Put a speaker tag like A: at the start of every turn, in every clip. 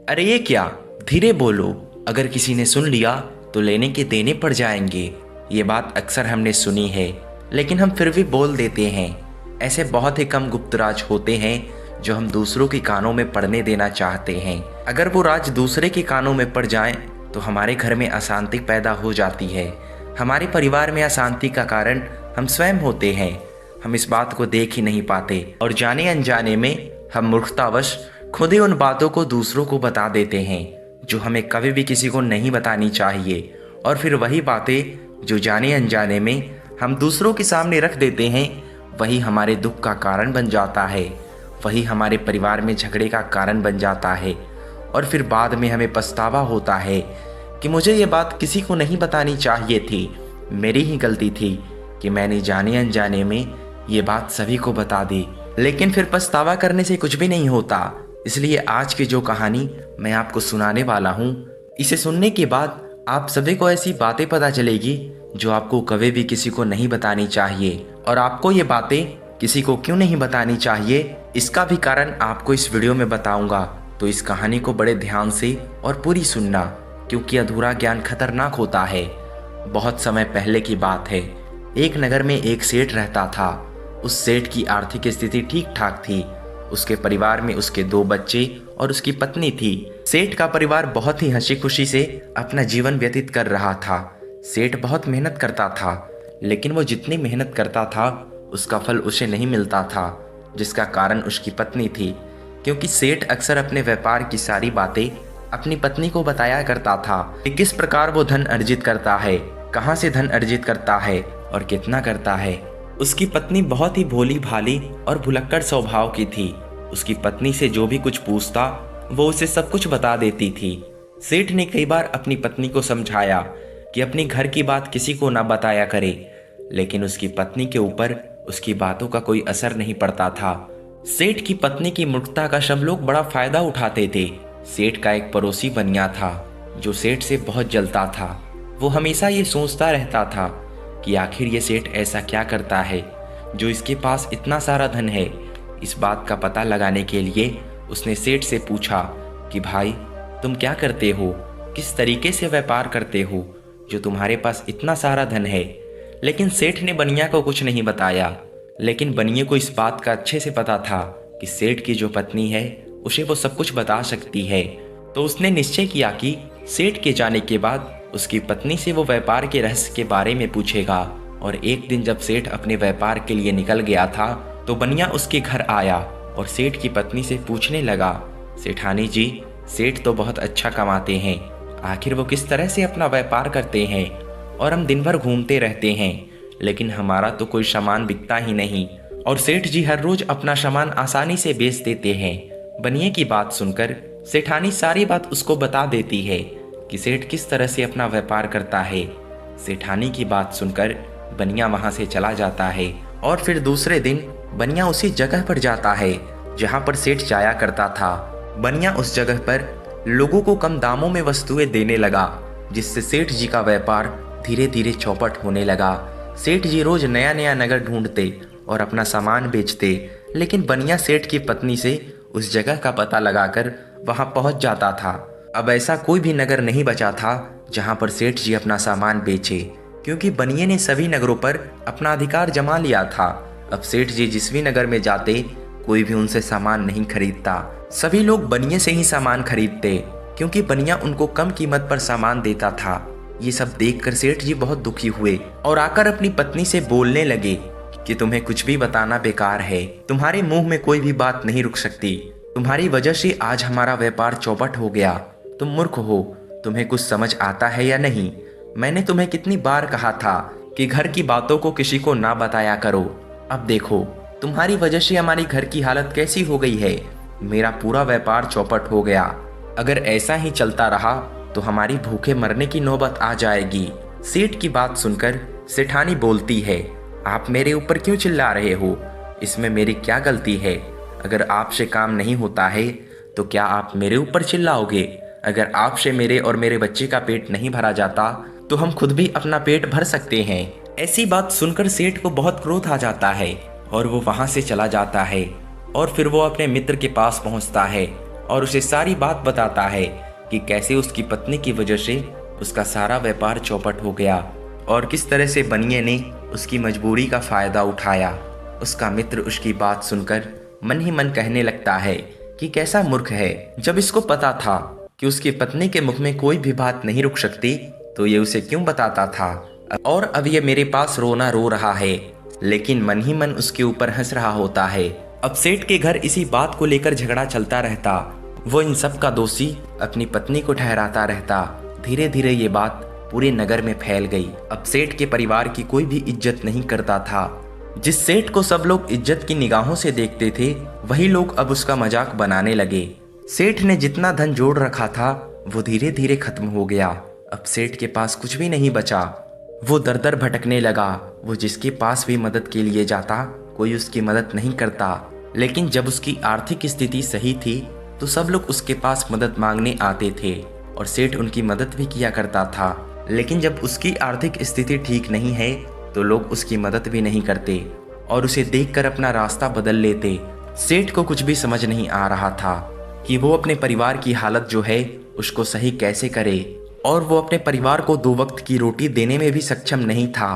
A: अरे ये क्या, धीरे बोलो, अगर किसी ने सुन लिया तो लेने के देने पड़ जाएंगे। ये बात अक्सर हमने सुनी है, लेकिन हम फिर भी बोल देते हैं। ऐसे बहुत ही कम गुप्त राज होते हैं जो हम दूसरों के कानों में पड़ने देना चाहते हैं। अगर वो राज दूसरे के कानों में पड़ जाएं तो हमारे घर में अशांति पैदा हो जाती है। हमारे परिवार में अशांति का कारण हम स्वयं होते हैं। हम इस बात को देख ही नहीं पाते और जाने अनजाने में हम मूर्खतावश खुद ही उन बातों को दूसरों को बता देते हैं जो हमें कभी भी किसी को नहीं बतानी चाहिए। और फिर वही बातें जो जाने अनजाने में हम दूसरों के सामने रख देते हैं, वही हमारे दुख का कारण बन जाता है। वही हमारे परिवार में झगड़े का कारण बन जाता है। और फिर बाद में हमें पछतावा होता है कि मुझे ये बात किसी को नहीं बतानी चाहिए थी, मेरी ही गलती थी कि मैंने जाने अनजाने में ये बात सभी को बता दी। लेकिन फिर पछतावा करने से कुछ भी नहीं होता। इसलिए आज की जो कहानी मैं आपको सुनाने वाला हूँ, इसे सुनने के बाद आप सभी को ऐसी बातें पता चलेगी जो आपको कभी भी किसी को नहीं बतानी चाहिए। और आपको ये बातें किसी को क्यों नहीं बतानी चाहिए, इसका भी कारण आपको इस वीडियो में बताऊंगा। तो इस कहानी को बड़े ध्यान से और पूरी सुनना, क्योंकि अधूरा ज्ञान खतरनाक होता है। बहुत समय पहले की बात है। एक नगर में एक सेठ रहता था। उस सेठ की आर्थिक स्थिति ठीक ठाक थी। उसके परिवार में उसके 2 बच्चे और उसकी पत्नी थी। सेठ का परिवार बहुत ही हंसी खुशी से अपना जीवन व्यतीत कर रहा था। सेठ बहुत मेहनत करता था, लेकिन वो जितनी मेहनत करता था उसका फल उसे नहीं मिलता था, जिसका कारण उसकी पत्नी थी। क्योंकि सेठ अक्सर अपने व्यापार की सारी बातें अपनी पत्नी को बताया करता था कि किस प्रकार वो धन अर्जित करता है, कहाँ से धन अर्जित करता है और कितना करता है। उसकी पत्नी बहुत ही भोली भाली और भुलक्कड़ स्वभाव की थी। उसकी पत्नी से जो भी कुछ पूछता वो उसे सब कुछ बता देती थी। सेठ ने कई बार अपनी पत्नी को समझाया कि अपनी घर की बात किसी को न बताया करे, लेकिन उसकी पत्नी के ऊपर उसकी बातों का कोई असर नहीं पड़ता था। सेठ की पत्नी की मूर्खता का सब लोग बड़ा फायदा उठाते थे। सेठ का एक पड़ोसी बनिया था जो सेठ से बहुत जलता था। वो हमेशा ये सोचता रहता था कि आखिर ये सेठ ऐसा क्या करता है जो इसके पास इतना सारा धन है। इस बात का पता लगाने के लिए उसने सेठ से पूछा कि भाई, तुम क्या करते हो, किस तरीके से व्यापार करते हो जो तुम्हारे पास इतना सारा धन है। लेकिन सेठ ने बनिया को कुछ नहीं बताया। लेकिन बनिए को इस बात का अच्छे से पता था कि सेठ की जो पत्नी है उसे वो सब कुछ बता सकती है। तो उसने निश्चय किया कि सेठ के जाने के बाद उसकी पत्नी से वो व्यापार के रहस्य के बारे में पूछेगा। और एक दिन जब सेठ अपने व्यापार के लिए निकल गया था तो बनिया उसके घर आया और सेठ की पत्नी से पूछने लगा, सेठानी जी, सेठ तो बहुत अच्छा कमाते हैं, आखिर वो किस तरह से अपना व्यापार करते हैं। और हम दिन भर घूमते रहते हैं, लेकिन हमारा तो कोई सामान बिकता ही नहीं, और सेठ जी हर रोज अपना सामान आसानी से बेच देते हैं। बनिए की बात सुनकर सेठानी सारी बात उसको बता देती है कि सेठ किस तरह से अपना व्यापार करता है। सेठानी की बात सुनकर बनिया वहां से चला जाता है। और फिर दूसरे दिन बनिया उसी जगह पर जाता है जहां पर सेठ जाया करता था। बनिया उस जगह पर लोगों को कम दामों में वस्तुएं देने लगा, जिससे सेठ जी का व्यापार धीरे धीरे चौपट होने लगा। सेठ जी रोज नया नया नगर ढूंढते और अपना सामान बेचते, लेकिन बनिया सेठ की पत्नी से उस जगह का पता लगाकर वहां पहुंच जाता था। अब ऐसा कोई भी नगर नहीं बचा था जहां पर सेठ जी अपना सामान बेचे, क्योंकि बनिए ने सभी नगरों पर अपना अधिकार जमा लिया था। अब सेठ जी जिस भी नगर में जाते कोई भी उनसे सामान नहीं खरीदता। सभी लोग बनिए से ही सामान खरीदते, क्योंकि बनिया उनको कम कीमत पर सामान देता था। ये सब देखकर सेठ जी बहुत दुखी हुए और आकर अपनी पत्नी से बोलने लगे कि तुम्हें कुछ भी बताना बेकार है, तुम्हारे मुंह में कोई भी बात नहीं रुक सकती। तुम्हारी वजह से आज हमारा व्यापार चौपट हो गया। तुम मूर्ख हो, तुम्हें कुछ समझ आता है या नहीं? मैंने तुम्हें कितनी बार कहा था कि घर की बातों को किसी को ना बताया करो। अब देखो, तुम्हारी वजह से हमारी घर की हालत कैसी हो गई है। मेरा पूरा व्यापार चौपट हो गया। अगर ऐसा ही चलता रहा तो हमारी भूखे मरने की नौबत आ जाएगी। सेठ की बात सुनकर सेठानी बोलती है, आप मेरे ऊपर क्यों चिल्ला रहे हो? इसमें मेरी क्या गलती है? अगर आपसे काम नहीं होता है तो क्या आप मेरे ऊपर चिल्लाओगे? अगर आपसे मेरे और मेरे बच्चे का पेट नहीं भरा जाता तो हम खुद भी अपना पेट भर सकते हैं। ऐसी बात सुनकर सेठ को बहुत क्रोध आ जाता है और वो वहां से चला जाता है। और फिर वो अपने मित्र के पास पहुंचता है और उसे सारी बात बताता है कि कैसे उसकी पत्नी की वजह से उसका सारा व्यापार चौपट हो गया और किस तरह से बनिए ने उसकी मजबूरी का फायदा उठाया। उसका मित्र उसकी बात सुनकर मन ही मन कहने लगता है कि कैसा मूर्ख है। जब इसको पता था कि उसकी पत्नी के मुख में कोई भी बात नहीं रुक सकती तो ये उसे क्यों बताता था, और अब ये मेरे पास रोना रो रहा है। लेकिन मन ही मन उसके ऊपर हंस रहा होता है। अब सेठ के घर इसी बात को लेकर झगड़ा चलता रहता। वो इन सब का दोषी अपनी पत्नी को ठहराता रहता। धीरे धीरे ये बात पूरे नगर में फैल गई। अब सेठ के परिवार की कोई भी इज्जत नहीं करता था। जिस सेठ को सब लोग इज्जत की निगाहों से देखते थे वही लोग अब उसका मजाक बनाने लगे। सेठ ने जितना धन जोड़ रखा था वो धीरे धीरे खत्म हो गया। अब सेठ के पास कुछ भी नहीं बचा। वो दर दर भटकने लगा। वो जिसके पास भी मदद के लिए जाता कोई उसकी मदद नहीं करता। लेकिन जब उसकी आर्थिक स्थिति सही थी तो सब लोग उसके पास मदद मांगने आते थे और सेठ उनकी मदद भी किया करता था। लेकिन जब उसकी आर्थिक स्थिति ठीक नहीं है तो लोग उसकी मदद भी नहीं करते और उसे देखकर अपना रास्ता बदल लेते। सेठ को कुछ भी समझ नहीं आ रहा था कि वो अपने परिवार की हालत जो है उसको सही कैसे करे, और वो अपने परिवार को 2 वक्त की रोटी देने में भी सक्षम नहीं था।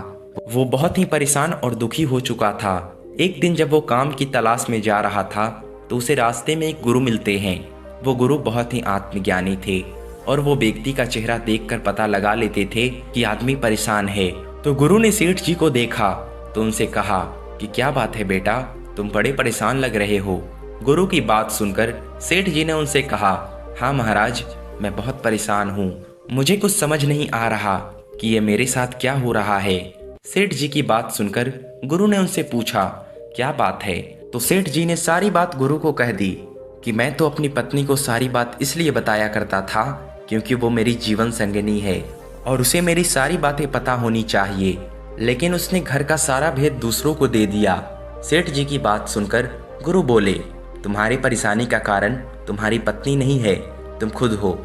A: वो बहुत ही परेशान और दुखी हो चुका था। एक दिन जब वो काम की तलाश में जा रहा था तो उसे रास्ते में एक गुरु मिलते हैं। वो गुरु बहुत ही आत्मज्ञानी थे और वो व्यक्ति का चेहरा देखकर पता लगा लेते थे कि आदमी परेशान है। तो गुरु ने सेठ जी को देखा तो उनसे कहा कि क्या बात है बेटा, तुम बड़े परेशान लग रहे हो। गुरु की बात सुनकर सेठ जी ने उनसे कहा, हाँ महाराज, मैं बहुत परेशान हूँ। मुझे कुछ समझ नहीं आ रहा कि ये मेरे साथ क्या हो रहा है। सेठ जी की बात सुनकर गुरु ने उनसे पूछा, क्या बात है? तो सेठ जी ने सारी बात गुरु को कह दी कि मैं तो अपनी पत्नी को सारी बात इसलिए बताया करता था क्योंकि वो मेरी जीवन संगिनी है और उसे मेरी सारी बातें पता होनी चाहिए, लेकिन उसने घर का सारा भेद दूसरों को दे दिया। सेठ जी की बात सुनकर गुरु बोले, तुम्हारी परेशानी का कारण तुम्हारी पत्नी नहीं है, तुम खुद हो।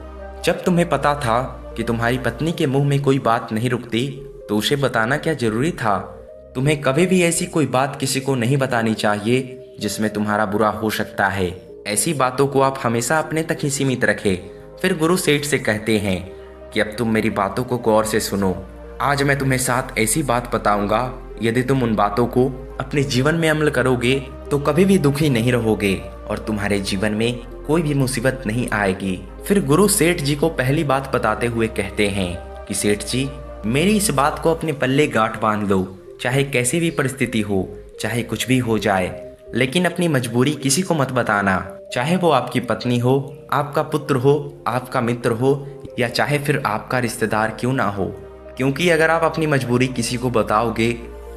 A: जब तुम्हें पता था कि तुम्हारी पत्नी के मुंह में कोई बात नहीं रुकती तो उसे बताना क्या जरूरी था? तुम्हें कभी भी ऐसी कोई बात किसी को नहीं बतानी चाहिए जिसमें तुम्हारा बुरा हो सकता है। ऐसी बातों को आप हमेशा अपने तक ही सीमित रखें। फिर गुरु सेठ से कहते हैं कि अब तुम मेरी बातों को गौर से सुनो। आज मैं तुम्हें 7 ऐसी बात बताऊंगा, यदि तुम उन बातों को अपने जीवन में अमल करोगे तो कभी भी दुखी नहीं रहोगे और तुम्हारे जीवन में कोई भी मुसीबत नहीं आएगी। फिर गुरु सेठ जी को पहली बात बताते हुए कहते हैं कि सेठ जी, मेरी इस बात को अपने पल्ले गांठ बांध लो। चाहे कैसी भी परिस्थिति हो, चाहे कुछ भी हो जाए, लेकिन अपनी मजबूरी किसी को मत बताना। चाहे वो आपकी पत्नी हो, आपका पुत्र हो, आपका मित्र हो या चाहे फिर आपका रिश्तेदार क्यों ना हो, क्योंकि अगर आप अपनी मजबूरी किसी को बताओगे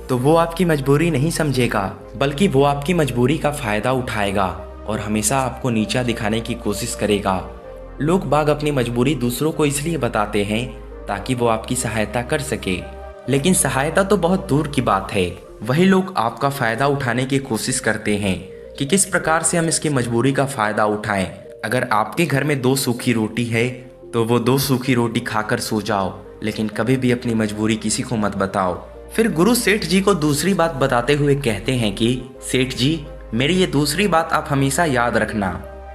A: तो वो आपकी मजबूरी नहीं समझेगा, बल्कि वो आपकी मजबूरी का फायदा उठाएगा और हमेशा आपको नीचा दिखाने की कोशिश करेगा। लोग बाग अपनी मजबूरी दूसरों को इसलिए बताते हैं ताकि वो आपकी सहायता कर सके, लेकिन सहायता तो बहुत दूर की बात है। वही लोग आपका फायदा उठाने की कोशिश करते हैं कि किस प्रकार से हम इसकी मजबूरी का फायदा उठाएं। अगर आपके घर में 2 सूखी रोटी है तो वो 2 सूखी रोटी खाकर सो जाओ, लेकिन कभी भी अपनी मजबूरी किसी को मत बताओ। फिर गुरु सेठ जी को दूसरी बात बताते हुए कहते हैं कि सेठ जी, मेरी ये दूसरी बात आप हमेशा याद रखना।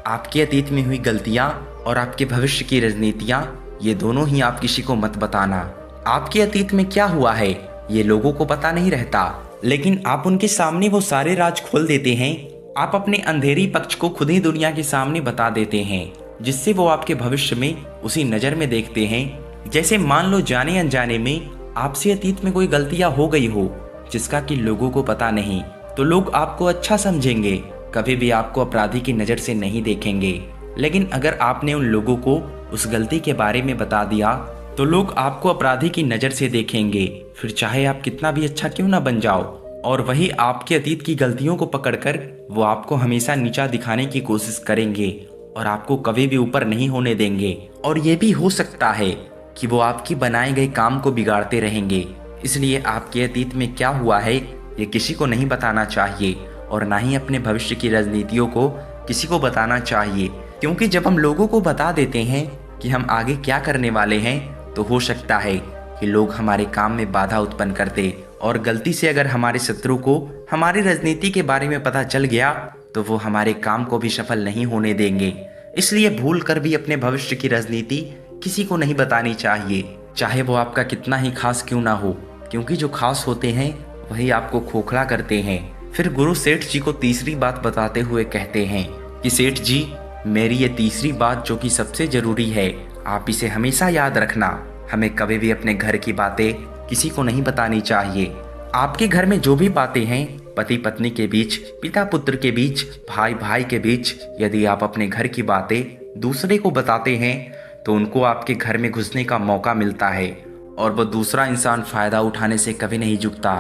A: आपके अतीत में हुई गलतियां और आपके भविष्य की रणनीतियां, ये दोनों ही आप किसी को मत बताना। आपके अतीत में क्या हुआ है ये लोगों को पता नहीं रहता, लेकिन आप उनके सामने वो सारे राज खोल देते हैं। आप अपने अंधेरी पक्ष को खुद ही दुनिया के सामने बता देते हैं, जिससे वो आपके भविष्य में उसी नज़र में देखते हैं। जैसे मान लो जाने अनजाने में आपसे अतीत में कोई गलतियां हो गई हो जिसका कि लोगों को पता नहीं, तो लोग आपको अच्छा समझेंगे, कभी भी आपको अपराधी की नज़र से नहीं देखेंगे। लेकिन अगर आपने उन लोगों को उस गलती के बारे में बता दिया तो लोग आपको अपराधी की नज़र से देखेंगे, फिर चाहे आप कितना भी अच्छा क्यों ना बन जाओ। और वही आपके अतीत की गलतियों को पकड़कर वो आपको हमेशा नीचा दिखाने की कोशिश करेंगे और आपको कभी भी ऊपर नहीं होने देंगे। और ये भी हो सकता है कि वो आपकी बनाए गए काम को बिगाड़ते रहेंगे। इसलिए आपके अतीत में क्या हुआ है ये किसी को नहीं बताना चाहिए और ना ही अपने भविष्य की रणनीतियों को किसी को बताना चाहिए, क्योंकि जब हम लोगों को बता देते हैं कि हम आगे क्या करने वाले हैं तो हो सकता है कि लोग हमारे काम में बाधा उत्पन्न कर दे, और गलती से अगर हमारे शत्रु को हमारी राजनीति के बारे में पता चल गया तो वो हमारे काम को भी सफल नहीं होने देंगे। इसलिए भूल कर भी अपने भविष्य की राजनीति किसी को नहीं बतानी चाहिए, चाहे वो आपका कितना ही खास क्यों ना हो, क्योंकि जो खास होते हैं वही आपको खोखला करते हैं। फिर गुरु सेठ जी को तीसरी बात बताते हुए कहते हैं कि सेठ जी, मेरी ये तीसरी बात जो कि सबसे जरूरी है, आप इसे हमेशा याद रखना। हमें कभी भी अपने घर की बातें किसी को नहीं बतानी चाहिए। आपके घर में जो भी बातें हैं, पति पत्नी के बीच, पिता पुत्र के बीच, भाई भाई के बीच, यदि आप अपने घर की बातें दूसरे को बताते हैं तो उनको आपके घर में घुसने का मौका मिलता है और वो दूसरा इंसान फायदा उठाने से कभी नहीं झुकता।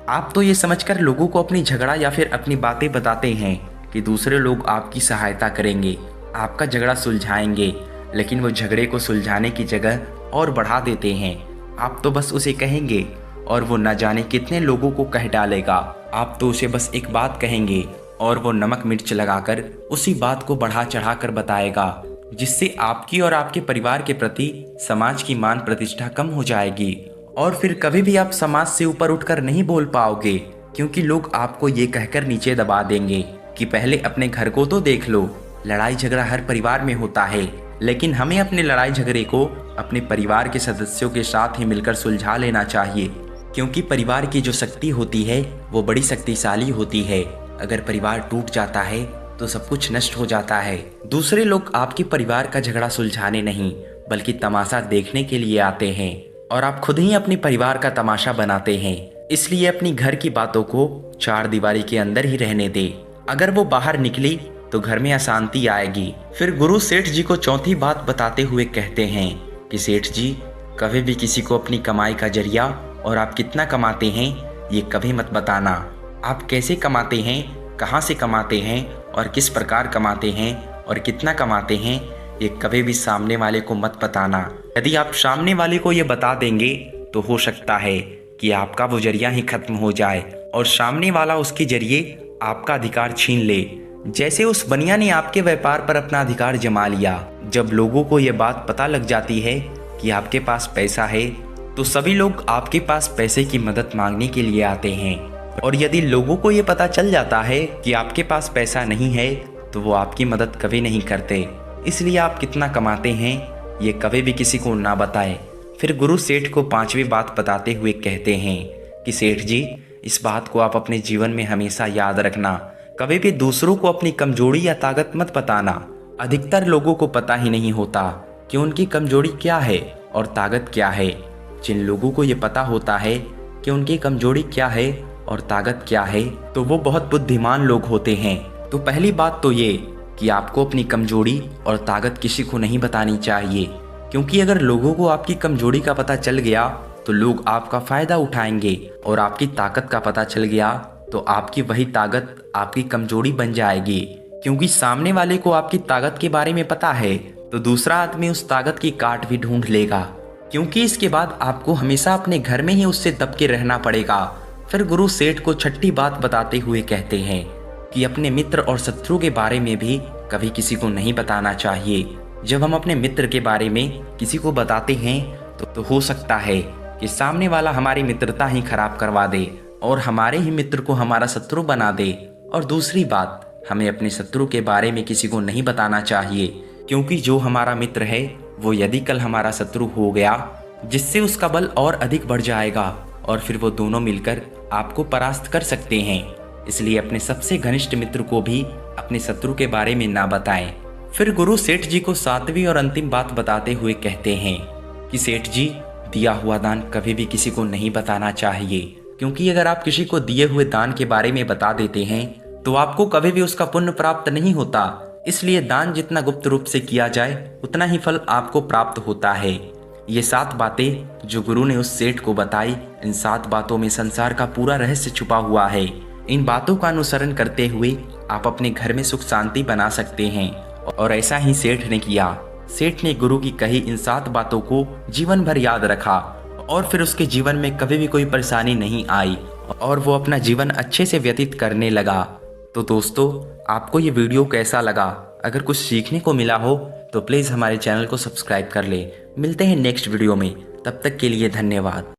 A: आप तो ये समझकर लोगों को अपनी झगड़ा या फिर अपनी बातें बताते हैं कि दूसरे लोग आपकी सहायता करेंगे, आपका झगड़ा सुलझाएंगे, लेकिन वो झगड़े को सुलझाने की जगह और बढ़ा देते हैं। आप तो बस उसे कहेंगे और वो न जाने कितने लोगों को कह डालेगा। आप तो उसे बस एक बात कहेंगे और वो नमक मिर्च लगाकर उसी बात को बढ़ा चढ़ा कर बताएगा, जिससे आपकी और आपके परिवार के प्रति समाज की मान प्रतिष्ठा कम हो जाएगी और फिर कभी भी आप समाज से ऊपर उठकर नहीं बोल पाओगे, क्योंकि लोग आपको ये कहकर नीचे दबा देंगे कि पहले अपने घर को तो देख लो। लड़ाई झगड़ा हर परिवार में होता है, लेकिन हमें अपने लड़ाई झगड़े को अपने परिवार के सदस्यों के साथ ही मिलकर सुलझा लेना चाहिए, क्योंकि परिवार की जो शक्ति होती है वो बड़ी शक्तिशाली होती है। अगर परिवार टूट जाता है तो सब कुछ नष्ट हो जाता है। दूसरे लोग आपके परिवार का झगड़ा सुलझाने नहीं बल्कि तमाशा देखने के लिए आते हैं और आप खुद ही अपने परिवार का तमाशा बनाते हैं। इसलिए अपनी घर की बातों को चार दीवारी के अंदर ही रहने दे। अगर वो बाहर निकली तो घर में अशांति आएगी। फिर गुरु सेठ जी को चौथी बात बताते हुए कहते हैं कि सेठ जी, कभी भी किसी को अपनी कमाई का जरिया और आप कितना कमाते हैं ये कभी मत बताना। आप कैसे कमाते हैं, कहाँ से कमाते हैं और किस प्रकार कमाते हैं और कितना कमाते हैं ये कभी भी सामने वाले को मत बताना। यदि आप सामने वाले को ये बता देंगे तो हो सकता है कि आपका वो जरिया ही खत्म हो जाए और सामने वाला उसके जरिए आपका अधिकार छीन ले, जैसे उस बनिया ने आपके व्यापार पर अपना अधिकार जमा लिया। जब लोगों को ये बात पता लग जाती है कि आपके पास पैसा है तो सभी लोग आपके पास पैसे की मदद मांगने के लिए आते हैं, और यदि लोगों को ये पता चल जाता है कि आपके पास पैसा नहीं है तो वो आपकी मदद कभी नहीं करते। इसलिए आप कितना कमाते हैं ये कभी भी किसी को ना बताएं। फिर गुरु सेठ को पांचवी बात बताते हुए कहते हैं कि सेठ जी, इस बात को आप अपने जीवन में हमेशा याद रखना। कभी भी दूसरों को अपनी कमजोरी या ताकत मत बताना। अधिकतर लोगों को पता ही नहीं होता कि उनकी कमजोरी क्या है और ताकत क्या है। जिन लोगों को ये पता होता है कि उनकी कमजोरी क्या है और ताकत क्या है तो वो बहुत बुद्धिमान लोग होते हैं। तो पहली बात तो ये कि आपको अपनी कमजोरी और ताकत किसी को नहीं बतानी चाहिए, क्योंकि अगर लोगों को आपकी कमजोरी का पता चल गया तो लोग आपका फायदा उठाएंगे और आपकी ताकत का पता चल गया तो आपकी वही ताकत आपकी कमजोरी बन जाएगी। क्योंकि सामने वाले को आपकी ताकत के बारे में पता है तो दूसरा आदमी उस ताकत की काट भी ढूंढ लेगा, क्योंकि इसके बाद आपको हमेशा अपने घर में ही उससे दब के रहना पड़ेगा। फिर गुरु सेठ को छठी बात बताते हुए कहते हैं कि अपने मित्र और शत्रु के बारे में भी कभी किसी को नहीं बताना चाहिए। जब हम अपने मित्र के बारे में किसी को बताते हैं तो हो सकता है कि सामने वाला हमारी मित्रता ही खराब करवा दे और हमारे ही मित्र को हमारा शत्रु बना दे। और दूसरी बात, हमें अपने शत्रु के बारे में किसी को नहीं बताना चाहिए, क्योंकि जो हमारा मित्र है वो यदि कल हमारा शत्रु हो गया, जिससे उसका बल और अधिक बढ़ जाएगा और फिर वो दोनों मिलकर आपको परास्त कर सकते हैं। इसलिए अपने सबसे घनिष्ठ मित्र को भी अपने शत्रु के बारे में ना बताएं। फिर गुरु सेठ जी को सातवीं और अंतिम बात बताते हुए कहते हैं कि सेठ जी, दिया हुआ दान कभी भी किसी को नहीं बताना चाहिए, क्योंकि अगर आप किसी को दिए हुए दान के बारे में बता देते हैं तो आपको कभी भी उसका पुण्य प्राप्त नहीं होता। इसलिए दान जितना गुप्त रूप से किया जाए उतना ही फल आपको प्राप्त होता है। ये 7 बातें जो गुरु ने उस सेठ को बताई, इन 7 बातों में संसार का पूरा रहस्य छुपा हुआ है। इन बातों का अनुसरण करते हुए आप अपने घर में सुख शांति बना सकते हैं, और ऐसा ही सेठ ने किया। सेठ ने गुरु की कही इन 7 बातों को जीवन भर याद रखा और फिर उसके जीवन में कभी भी कोई परेशानी नहीं आई और वो अपना जीवन अच्छे से व्यतीत करने लगा। तो दोस्तों, आपको ये वीडियो कैसा लगा? अगर कुछ सीखने को मिला हो तो प्लीज़ हमारे चैनल को सब्सक्राइब कर ले। मिलते हैं नेक्स्ट वीडियो में, तब तक के लिए धन्यवाद।